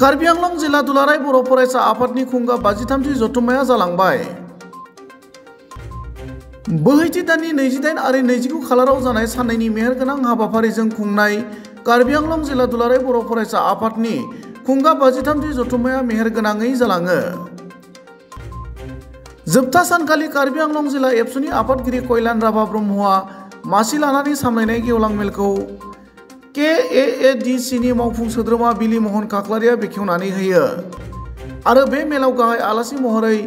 कार्बि आंलं जिल्ला दुलाराय बर' फरायसा आफादनि खुंगा 53थि जथुम्माया जालांबाय। बोहैथि दाननि 28 आरो 29 खालाराव जानाय साननैनि मेहेरगोनां हाबाफारिजों खुंनाय कार्बि आंलं जिल्ला दुलाराय बर' फरायसा आफादनि खुंगा 53थि जथुम्माया मेहेरगोनाङै जालाङो। जोबथा सानखालि कार्बि आंलं जिल्ला एबसुनि आफादगिरि कल्याण राभा ब्रह्मआ मासि लानानै सामलायनाय गेवलां मेलखौ KAADCनि मावफुं सोद्रोमा बिलि महन खाख्लारिया बेखेवनानै होयो आरो बे मेलाव गाहाय आलासि महरै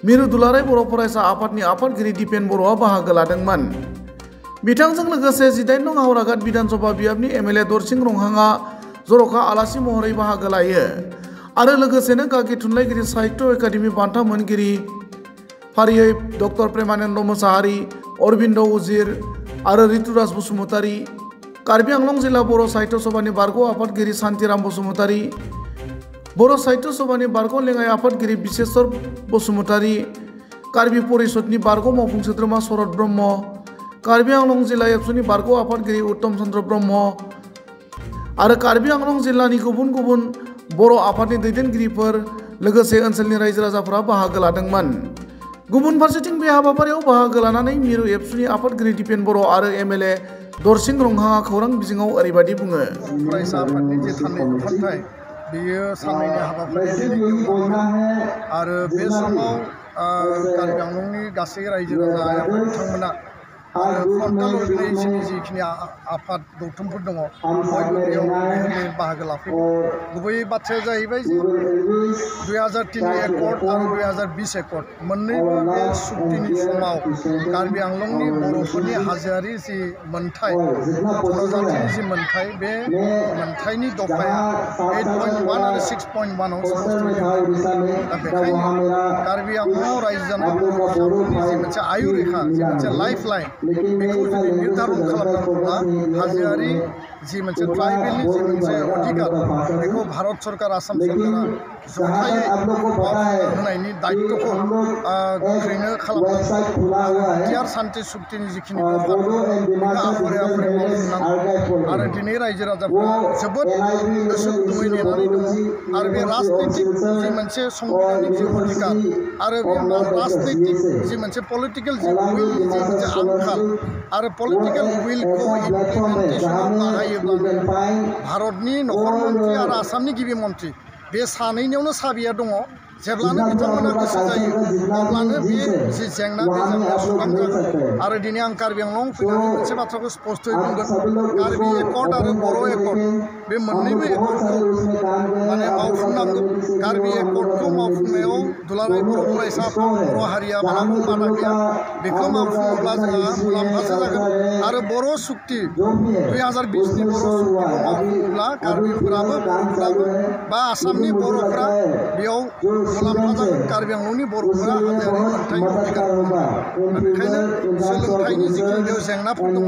मिरु दुलाराय बर' फरायसा आफादनि आफादगिरि दिपेन बर'आ बाहागो लादोंमोन। बिथांजों लोगोसे 18 नं हावराघाट विधानसभा बियाबनि MLA दरसिं रंहांआ जर'खा आलासि महरै बाहागो लायो आरो लोगोसेनो गागि थुनलाइगिरि साहित्य एकाडेमि बान्था मोनगिरि फारियै डक्टर प्रेमानन्द मोसाहारि, अरबिन्द उजिर आरो रितुराज बसुमतारी, कार्बि आंलं जिल्ला बर' साहित्य सभानि बारग' आफादगिरि सान्तिराम बसुमतारी, बर' साहित्य सभानि बारग' लेङाइ आफादगिरि बिसेश्वर बसुमतारी, कार्बि परिषदनि बारग' मावफुं सोद्रोमा शरद ब्रह्म, कार्बि आंलं जिल्ला एबसुनि बारग' आफादगिरि उत्तम चन्द्र ब्रह्म आरो कार्बि आंलं जिल्लानि गुबुन गुबुन बर' आफादनि दैदेनगिरिफोर लोगोसे ओनसोलनि रायजो राजाफोरा बाहागो लादोंमोन। गुबुन फारसेथिं बे हाबाफारियाव बाहागो लानानै मिरु एबसुनि आफादगिरि दिपेन बर' आरो MLA दरसिं रंहांआ खौरां बिजोङाव ओरैबायदि बुङो। फरायसा आफादनि जे साननै जथुम्माय बेयो साननैनि हाबाफारि दिनै गेवलाङो आरो बे समाव कार्बि आंलंनि गासै रायजो राजा बिथांमोना आरो फ्रन्टाल अर्गानाइजेसननि जिखिनि आफाद गौथुमफोर दङ बयबो बेयाव मेहेर बाहागो लाफैदों। गुबै बाथ्राया जाहैबाय जे 2003 एकर्ड आरो 2020 एकर्ड मोन्नैबो बे सुक्तिनि समाव कार्बि आंलंनि बर'फोरनि हाजोआरि जि मोन्थाय जनजातिनि जि मोन्थाय बे मोन्थायनि दफाया 8.1 आरो 6.1 आव दा बेखायनो कार्बि आंलंआव रायजो जानाय बर'फोरनि जि मोनसे आयु रेखा जि मोनसे लाइफ लाइन बेखौ जुदि निर्धारन खालामनांगौब्ला हाजोआरि जि मोनसे ट्राइबेलनि जि मोनसे अधिकार बेखौ भारत सरकार आसाम सरकारा जथायै होनायनि दायित्वखौ गोख्रैनो खालामनांगौ आरो बिटिआर सान्थि सुक्तिनि जिखिनि दफा बेखौ आफारे आफारे मावफुंनांगौ आरो दिनै रायजो राजाफोरा जोबोद गोसो गुदुङै नेनानै दङ आरो बे राजनैतिक जि मोनसे संबिधानिक जि अधिकार आरो बे राजनैतिक जि मोनसे पलिटिकेल जि उइलनि जि मोनसे आंखाल आरो पलिटिकेल उइलखौ इमप्लिमेन्टेसनाव बाहायोब्लानो भारतनि नखर मन्त्रि आरो आसामनि गिबि मन्त्रि बे सानैनियावनो साबिया दङ। जेब्लानो बिथांमोना गोसो जायो अब्लानो बे जि जेंना बे जेंनाया सुस्रांजागोन आरो दिनै आं कार्बि आंलं फैनानै मोनसे बाथ्राखौ स्पष्टयै बुंगोन। कार्बि एकर्ड आरो बर' एकर्ड बे मोन्नैबो एकर्डखौ माने मावफुंनांगौ। कार्बि एकर्डखौ मावफुंनायाव दुलाराय बर' फरायसा आफाद बर' हारिया मालाबाबो बादा गैया। बेखौ मावफुङोब्ला जोंहा मुलाम्फासो जागोन आरो बर' सुक्ति 2020नि बर' सुक्तिखौ मावफुङोब्ला कार्बिफोराबो बर'फोराबो बा आसामनि बर'फोरा बेयाव मुलाम्फा जागोन। कार्बि आंलंनि बर'फोरा हाजोआरि मोन्थायनि अधिकार मोनगोन। बेखायनो सोलोंथाइनि जिखिनि बेयाव जेंनाफोर दङ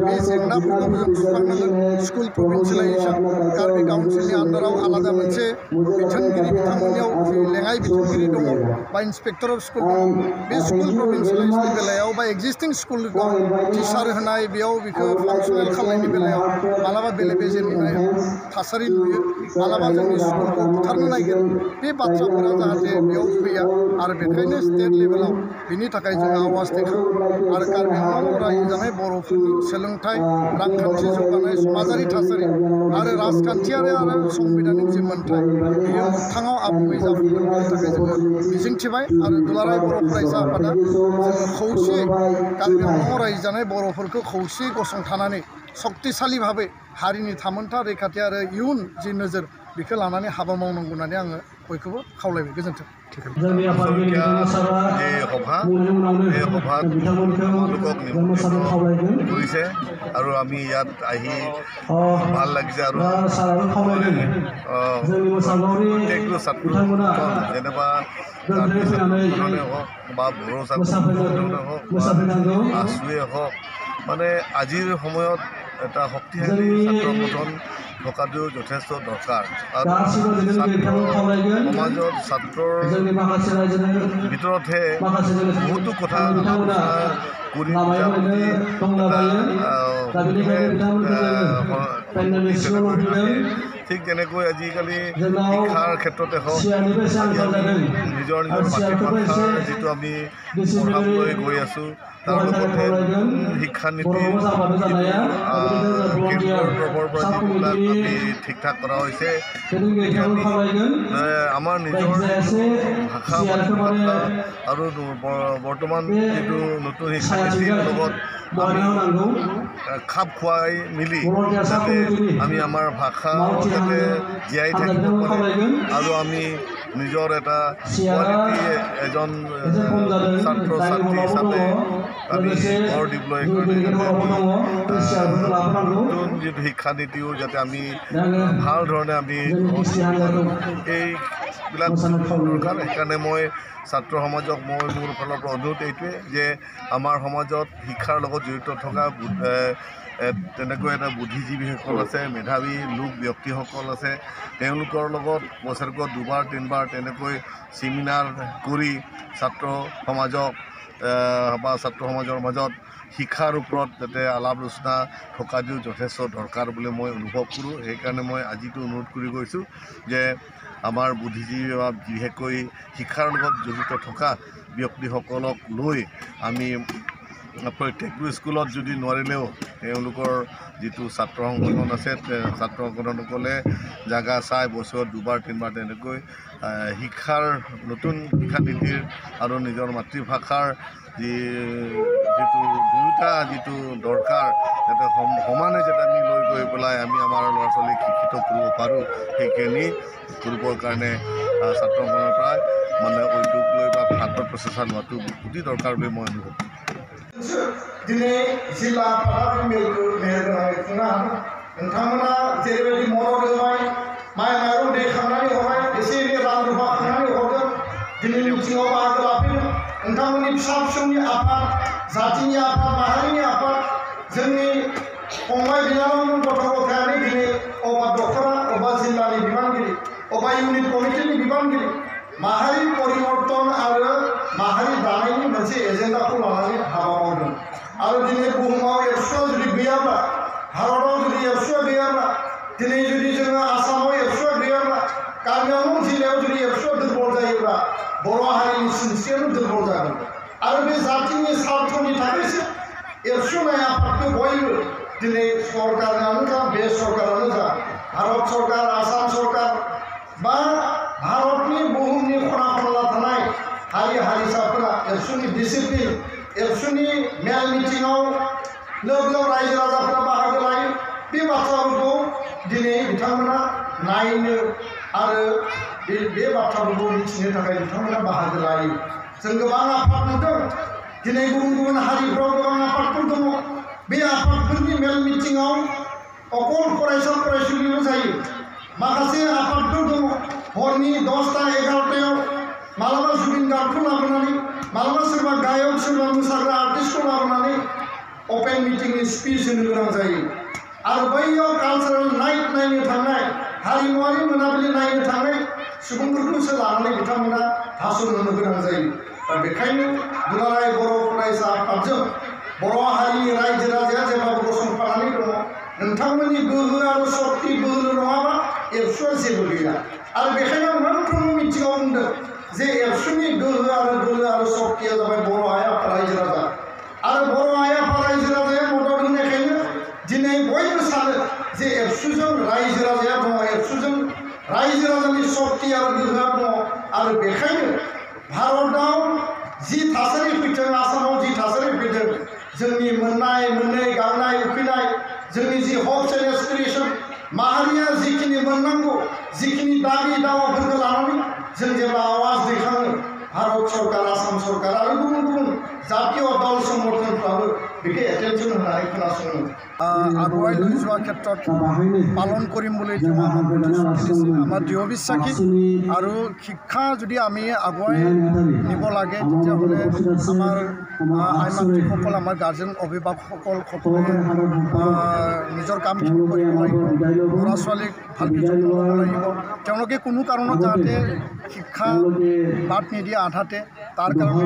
बे जेंनाफोरखौ जों सुस्रांनांगोन। स्कुल प्रभिन्सियेलाइजेसन कार्बि काउन्सिलनि आन्दाराव आलादा मोनसे बिथोनगिरि बिथांमोननियाव जि लेङाइ बिथोनगिरि दङ बा इन्सपेक्टर अफ स्कुल दङ बे स्कुल प्रभिन्सियेलाइजेसननि बेलायाव बा एक्जिस्टिं स्कुलखौ टिचार होनाय बेयाव बेखौ फांसनेल खालामनायनि बेलायाव मालाबा बेले बेजे नुनाय थासारि नुयो, मालाबा जोंनि स्कुलखौ बुथारनो नागिरो। बे बाथ्राफोरा जाहाथे बेयाव फैया आरो बेखायनो स्टेट लेभेलाव बिनि थाखाय जों आवाज दैखाङो आरो कार्बि आंलंआव रायजो जानाय बर'फोरनि सोलोंथाइ, रांखान्थि जौगानाय, समाजारि थासारि आरो राजखान्थियारि आरो संबिधानिक जि मोन्थाय बेयो मोगथाङाव आबुङै जाफुंगोन। बेनि थाखाय जोङो मिजिंथिबाय आरो दुलाराय बर' फरायसा आफादा जोङो खौसेयै कार्बि आंलंआव रायजो जानाय बर'फोरखौ खौसेयै गसंथानानै सक्तिशालि भाबै हारिनि थामोन्था रैखाथि आरो इयुन जि नोजोर बेखौ लानानै हाबा मावनांगौ होननानै आङो बयखौबो खावलायबाय। गोजोन्थों। जोंनि आफादगिरि सभा मुलुगनावनो बिथांमोनखौ खावलायगोन কৰিছে আৰু আমি ইয়াত আহি ভাল লাগিছে আৰু প্ৰত্যেকটো ছাত্ৰ যেনিবা হওক বা বড়ো ছাত্ৰজনে হওক বা আছুৱে হওক মানে আজিৰ সময়ত এটা শক্তিশালী ছাত্ৰ সংগঠন থকাটো যথেষ্ট দৰকাৰ। আৰু সমাজত ছাত্ৰৰ ভিতৰতহে বহুতো কথা কৰি ঠিক তেনেকৈ আজিকালি শিক্ষাৰ ক্ষেত্ৰতে হওক নিজৰ নিজৰ মাতৃভাষাৰ যিটো আমি পঢ়াবলৈ গৈ আছোঁ তাৰ লগতে শিক্ষানীতিৰ কেন্দ্ৰৰ তৰফৰ পৰা যিবিলাক আমি ঠিক ঠাক কৰা হৈছে আমাৰ নিজৰ ভাষা মাতৃভাষা আৰু বৰ্তমান যিটো নতুন শিক্ষানীতিৰ লগত আমি খাপ খুৱাই মিলি যাতে আমি আমাৰ ভাষা যাতে জীয়াই থাকিব পাৰে আৰু আমি নিজৰ এটা কোৱালিটি এজন ছাত্ৰ ছাত্ৰী হিচাপে আমি গঢ় দিবলৈ নতুন যিটো শিক্ষানীতিও যাতে আমি ভাল ধৰণে আমি এইবিলাক দৰকাৰ। সেইকাৰণে মই ছাত্ৰ সমাজক মই মোৰ ফালৰ পৰা অনুৰোধ এইটোৱে যে আমাৰ সমাজত শিক্ষাৰ লগত জড়িত থকা তেনেকৈ এটা বুদ্ধিজীৱীসকল আছে, মেধাৱী লোক ব্যক্তিসকল আছে, তেওঁলোকৰ লগত বছৰেকত দুবাৰ তিনিবাৰ তেনেকৈ ছেমিনাৰ কৰি ছাত্ৰ সমাজক বা ছাত্ৰ সমাজৰ মাজত শিক্ষাৰ ওপৰত যাতে আলাপ আলোচনা থকাটো যথেষ্ট দৰকাৰ বুলি মই অনুভৱ কৰোঁ। সেইকাৰণে মই আজিতো অনুৰোধ কৰি গৈছোঁ যে আমাৰ বুদ্ধিজীৱী বা বিশেষকৈ শিক্ষাৰ লগত জড়িত থকা ব্যক্তিসকলক লৈ আমি প্ৰত্যেকটো স্কুলত যদি নোৱাৰিলেও তেওঁলোকৰ যিটো ছাত্ৰ সংগঠন আছে ছাত্ৰ সংগঠনসকলে জাগা চাই বছৰত দুবাৰ তিনিবাৰ তেনেকৈ শিক্ষাৰ নতুন শিক্ষানীতিৰ আৰু নিজৰ মাতৃভাষাৰ যিটো দুয়োটা যিটো দৰকাৰ যাতে সমানে যাতে আমি লৈ গৈ পেলাই আমি আমাৰ ল'ৰা ছোৱালীক শিক্ষিত কৰিব পাৰোঁ সেইখিনি কৰিবৰ কাৰণে ছাত্ৰসকলৰ পৰা মানে উদ্যোগ লৈ বা ভাৰত প্ৰচেষ্টা লোৱাটো অতি দৰকাৰ বুলি মই অনুভৱ কৰোঁ। दिनै जिल्ला आफादा मेल होनानै खुंनो हादों नोंथांमोना जेरैबायदि मदद होबाय माइ माइरं दै खांनानै हरबाय एसे एनै रां रुफा खांनानै हरदों दिनै मिथिङाव बाहागो लाफैदों नोंथांमोननि फिसा फिसौनि आफाद जातिनि आफाद माहारिनि आफाद जोंनि फंबाय बिनानावनि गथ' गथायानो दिनै अबा दख'रा अबा जिल्लानि बिबानगिरि अबा इउनिट कमिटिनि बिबानगिरि माहारि परिवर्तन आरो माहारि दानायनि मोनसे एजेन्डाखौ लानानै हाबा मावदों आरो दिनै बुहुमाव एबसुआ जुदि गैयाब्ला भारताव जुदि एबसुआ गैयाब्ला दिनै जुदि जोङो आसामाव एबसुआ गैयाब्ला कार्बि आंलं जिल्लायाव जुदि एबसुआ दुर्बल जायोब्ला बर' हारिनि सिनस्रियानो दुर्बल जागोन आरो बे जातिनि स्वार्थनि थाखायसो एबसुनाय आफादखौ बयबो दिनै सरकारानो जा बे सरकारानो जा भारत सरकार आसाम सरकार बा भारतनि बुहुमनि खना खनला थानाय हारि हारिसाफोरा एबसुनि डिसिप्लिन एबसुनि मेल मिटिङाव लोब लोब रायजो राजाफोरा बाहागो लायो बे बाथ्राफोरखौ दिनै बिथांमोना नायनो आरो बे बाथ्राफोरखौ मिथिनो थाखाय बिथांमोना बाहागो लायो जों गोबां आफाद नुदों दिनै गुबुन गुबुन हारिफ्राव गोबां आफादफोर दङ बे आफादफोरनि मेल मिटिङाव अकल फरायसा फरायसुलिल' जायो माखासे आफादफोर दङ हरनि 10टा 11टायाव मालाबा जुबिन गार्डखौ लाबोनानै मालाबा सोरबा गायक सोरबा मोसाग्रा आर्टिस्टखौ लाबोनानै अपेन मिटिंनि स्पिच होनो गोनां जायो आरो बैयाव कालचारेल नाइट नायनो थांनाय हारिमुवारि मोनाबिलि नायनो थांनाय सुबुंफोरखौसो लानानै बिथांमोना भाषण होनो गोनां जायो दा बेखायनो दुलाराय बर' फरायसा आफादजों बर' हारिनि रायजो राजाया जेब्लाबो गसंफानानै दङ नोंथांमोननि गोहो आरो शक्ति बोलो नङाबा एबसुआ जेबो गैया आरो बेखायनो मोनफ्रोमबो मिथिङाव बुंदों जे एबसुनि गोहो आरो बोलो आरो शक्तिया जाबाय बर' आइ आफा रायजो राजा आरो बर' आइ आफा रायजो राजाया मदद होनायखायनो दिनै बयबो सानो जे एबसुजों रायजो राजाया दङ एबसुजों रायजो राजानि शक्ति आरो गोहोआ दङ आरो बेखायनो भारताव जि थासारि फैदों आसामाव जि थासारि फैदों जोंनि मोननाय मोननै गांनाय उखैनाय जोंनि जि हप्स एन्ड एसपिरेसन माहारिया जिखिनि मोननांगौ जिखिनि दाबि दावाफोरखौ लानानै जों जेब्ला आवाज दैखाङो भारत सरकार आसाम सरकार आरो गुबुन गुबुन জাতীয় দল সংগঠনफ्राबो बेखौ एटेनसन होनानै खोनासङो आगुवाई লৈ যোৱাৰ ক্ষেত্ৰত পালন কৰিম বুলি আমাৰ দৃঢ় বিশ্বাসী আৰু শিক্ষা যদি আমি আগুৱাই নিব লাগে তেতিয়াহ'লে আমাৰ আই মাতৃসকল আমাৰ গাৰ্জেন অভিভাৱকসকল সকলোৱে নিজৰ কামখিনি কৰিব লাগিব ল'ৰা ছোৱালীক ভালকৈ যত্ন ল'ব লাগিব তেওঁলোকে কোনো কাৰণত যাতে শিক্ষা বাদ নিদিয়ে আধাতে তাৰ কাৰণে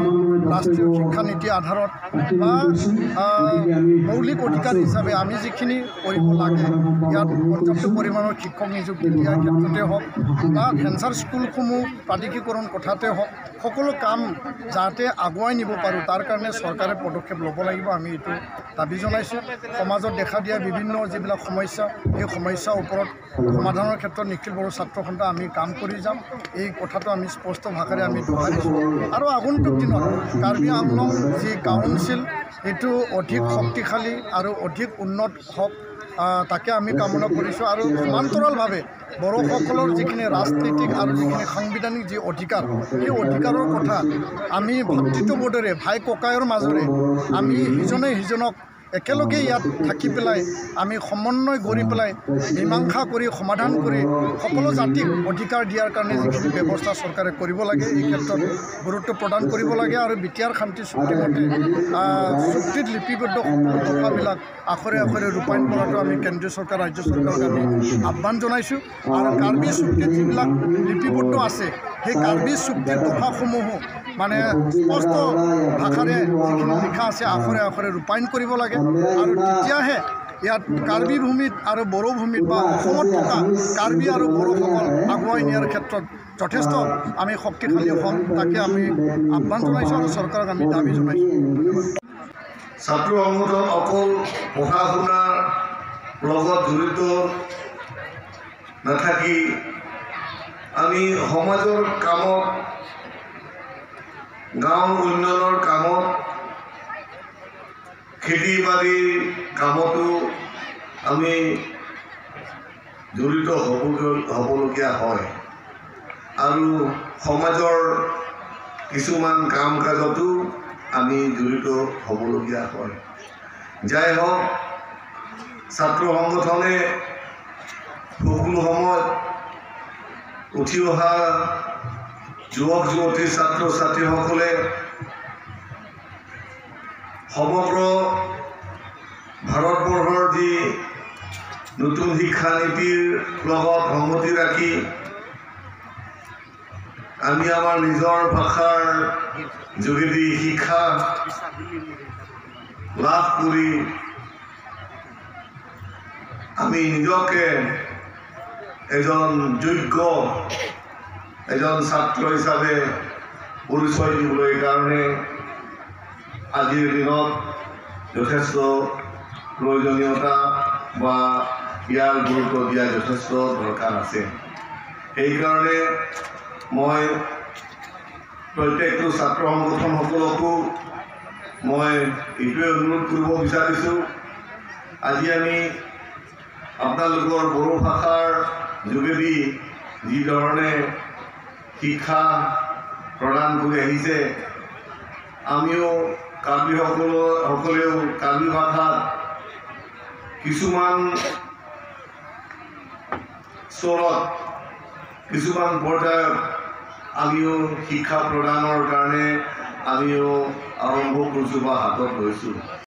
ৰাষ্ট্ৰীয় শিক্ষা নীতিৰ আধাৰত বা মৌলিক অধিকাৰ হিচাপে আমি যিখিনি কৰিব লাগে ইয়াত পৰ্যাপ্ত পৰিমাণৰ শিক্ষক নিযুক্তি দিয়াৰ ক্ষেত্ৰতে হওক বা ভেঞ্চাৰ স্কুলসমূহ প্ৰাধিকৰণ কথাতে হওক সকলো কাম যাতে আগুৱাই নিব পাৰোঁ তাৰ কাৰণে চৰকাৰে পদক্ষেপ ল'ব লাগিব আমি এইটো দাবী জনাইছোঁ সমাজত দেখা দিয়া বিভিন্ন যিবিলাক সমস্যা এই সমস্যাৰ ওপৰত সমাধানৰ ক্ষেত্ৰত নিখিল বড়ো ছাত্ৰ সন্থা আমি কাম কৰি যাম এই কথাটো আমি স্পষ্ট ভাষাৰে আমি দোহাৰিছোঁ আৰু আগন্তুক দিনত কাৰ্বি আংলং যি কাউন্সিল এইটো অধিক শক্তিশালী আৰু অধিক উন্নত হওক তাকে আমি কামনা কৰিছোঁ আৰু সমান্তৰালভাৱে বড়োসকলৰ যিখিনি ৰাজনৈতিক আৰু যিখিনি সাংবিধানিক যি অধিকাৰ সেই অধিকাৰৰ কথা আমি ভাতৃত্ববোধেৰে ভাই ককায়ৰ মাজেৰে আমি ইজনে সিজনক একেলগে ইয়াত থাকি পেলাই আমি সমন্বয় কৰি পেলাই মীমাংসা কৰি সমাধান কৰি সকলো জাতিক অধিকাৰ দিয়াৰ কাৰণে যিখিনি ব্যৱস্থা চৰকাৰে কৰিব লাগে এই ক্ষেত্ৰত গুৰুত্ব প্ৰদান কৰিব লাগে আৰু বিটিআৰ শান্তি চুক্তিমতে চুক্তিত লিপিবদ্ধ সকলো দফাবিলাক আখৰে আখৰে ৰূপায়ণ কৰাটো আমি কেন্দ্ৰীয় চৰকাৰ ৰাজ্য চৰকাৰক আমি আহ্বান জনাইছোঁ আৰু কাৰ্বি চুক্তিত যিবিলাক লিপিবদ্ধ আছে সেই কাৰ্বি চুক্তিৰ দফাসমূহো মানে স্পষ্ট ভাষাৰে যিখিনি লিখা আছে আখৰে আখৰে ৰূপায়ণ কৰিব লাগে আৰু তেতিয়াহে ইয়াত কাৰ্বি ভূমিত আৰু বড়ো ভূমিত বা অসমত থকা কাৰ্বি আৰু বড়োসকল আগুৱাই নিয়াৰ ক্ষেত্ৰত যথেষ্ট আমি শক্তিশালী হ'ম তাকে আমি আহ্বান জনাইছোঁ আৰু চৰকাৰক আমি দাবী জনাইছোঁ ছাত্ৰ সংগঠন অকল পঢ়া শুনাৰ লগত জড়িত নাথাকি আমি সমাজৰ কামত গাঁৱৰ উন্নয়নৰ কামত খেতি বাতিৰ কামতো আমি জড়িত হ'বলগীয়া হয় আৰু সমাজৰ কিছুমান কাম কাজতো আমি জড়িত হ'বলগীয়া হয় যাই হওক ছাত্ৰ সংগঠনে সকলো সময়ত উঠি অহা যুৱক যুৱতী ছাত্ৰ ছাত্ৰীসকলে সমগ্ৰ ভাৰতবৰ্ষৰ যি নতুন শিক্ষা নীতিৰ লগত সংগতি ৰাখি আমি আমাৰ নিজৰ ভাষাৰ যোগেদি শিক্ষা লাভ কৰি আমি নিজকে এজন যোগ্য এজন ছাত্ৰ হিচাপে পৰিচয় দিবলৈ কাৰণে আজিৰ দিনত যথেষ্ট প্ৰয়োজনীয়তা বা ইয়াৰ গুৰুত্ব দিয়া যথেষ্ট দৰকাৰ আছে সেইকাৰণে মই প্ৰত্যেকটো ছাত্ৰ সংগঠনসকলকো মই এইটোৱে অনুৰোধ কৰিব বিচাৰিছোঁ আজি আমি আপোনালোকৰ বড়ো ভাষাৰ যোগেদি যিধৰণে শিক্ষা প্ৰদান কৰি আহিছে আমিও কাৰ্বিসকলেও কাৰ্বি ভাষাত কিছুমান স্তৰত কিছুমান পৰ্যায়ত আমিও শিক্ষা প্ৰদানৰ কাৰণে আমিও আৰম্ভ কৰিছোঁ বা হাতত লৈছোঁ।